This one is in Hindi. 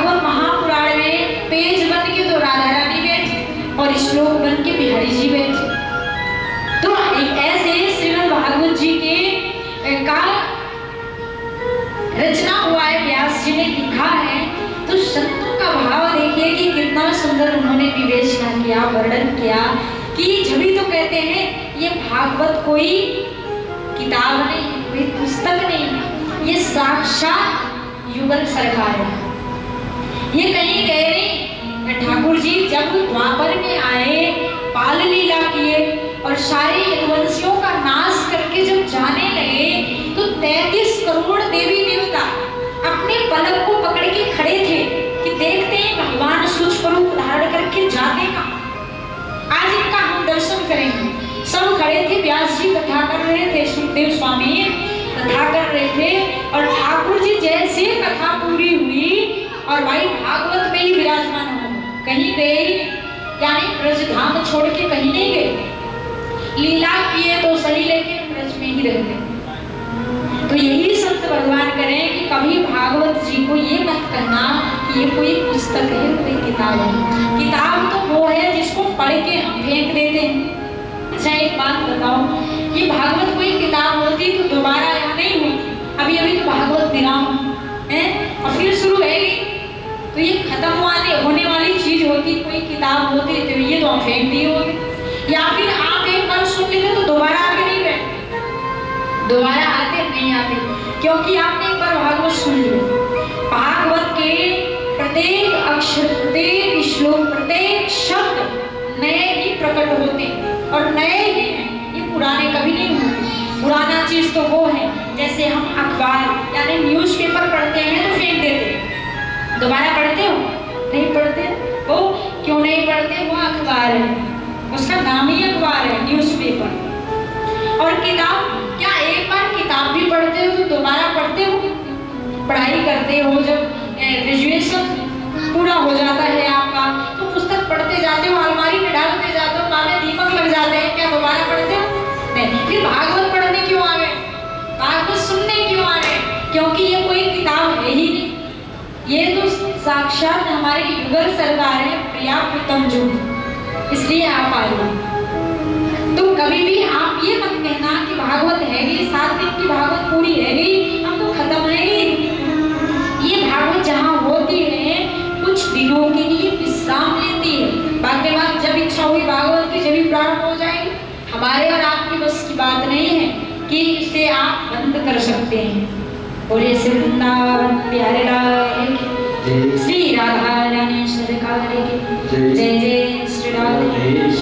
भागवत महापुराण में पेज बन के तो राधा रानी बैठी और श्लोक बन के बिहारी जी बैठे। तो ऐसे श्रीमद् भागवत जी के का रचना हुआ है, व्यास जी ने लिखा है। तो संतों का भाव देखिए कि कितना सुंदर उन्होंने विवेचना किया, वर्णन किया कि जभी तो कहते हैं ये भागवत कोई किताब नहीं, कोई पुस्तक नहीं है, ये साक्षात युगल सरकार है। ये कहीं गए नहीं। ठाकुर जी जब द्वापर में आए, पाल लीला किए और सारे यदुवंशियों का नाश करके जब जाने लगे तो 33 करोड़ देवी देवता अपने पलक को पकड़ के खड़े थे कि देखते हैं भगवान सूक्ष्म रूप धारण करके जाते का, आज इनका हम दर्शन करेंगे। सब खड़े थे, व्यास जी कथा कर रहे थे, सुखदेव स्वामी कथा कर रहे थे और ठाकुर जी जैसे कथा पूरी हुई और भाई भागवत में ही विराजमान हो, कहीं गए ही नहीं, यानी ब्रजधाम छोड़ के कहीं नहीं गए। लीला किए तो सही लेकिन ब्रज में ही रह गए। तो यही संत भगवान करें कि कभी भागवत जी को ये मत कहना कि ये कोई पुस्तक है, कोई किताब है। किताब तो वो है जिसको पढ़ के हम फेंक देते हैं। अच्छा एक बात बताओ, ये भागवत कोई किताब होती तो दोबारा यहाँ नहीं होती। अभी अभी तो भागवत विराम है और फिर शुरू है, तो ये खत्म होने वाली चीज होती, कोई किताब होती तो ये तो हम फेंक दिए होते। या फिर आप एक बार सुन लेते तो दोबारा आगे नहीं बैठते, दोबारा आते नहीं आते, क्योंकि आपने एक बार भागवत सुन लिया। भागवत के प्रत्येक अक्षर, प्रत्येक श्लोक, प्रत्येक शब्द नए ही प्रकट होते और नए ही हैं, ये पुराने कभी नहीं होते। पुराना चीज तो वो है जैसे हम अखबार यानी न्यूज़पेपर पढ़ते हैं तो फेंक देते हैं, दोबारा पढ़ते हो नहीं पढ़ते, वो क्यों नहीं पढ़ते, वो अखबार है, उसका नाम ही अखबार है, न्यूज़पेपर। और किताब, क्या एक बार किताब भी पढ़ते हो तो दोबारा पढ़ते हो? पढ़ाई करते हो, जब ग्रेजुएशन पूरा हो जाता है आपका तो पुस्तक पढ़ते जाते हो, अलमारी में डालते जाते हो, कान में दीमक लग जाते हैं, क्या दोबारा पढ़ते हो? नहीं। फिर भागवत पढ़ने क्यों आ गए, भागवत सुनने क्यों आ गए? क्योंकि ये कोई किताब है ही नहीं, ये तो साक्षात हमारे युगल सरकार है, प्रिया प्रीतम जो, इसलिए आप आए। तो कभी भी आप ये मत कहना कि भागवत है गई, 7 दिन की भागवत पूरी है गई, अब तो खत्म है गई। ये भागवत जहाँ होती है कुछ दिनों के लिए विश्राम लेती है, बाकी बात जब इच्छा हुई भागवत की जब भी प्रारंभ हो जाएगी। हमारे और आपकी बस की बात नहीं है कि इसे आप बंद कर सकते हैं। और ये वृंदावन प्यारे लाल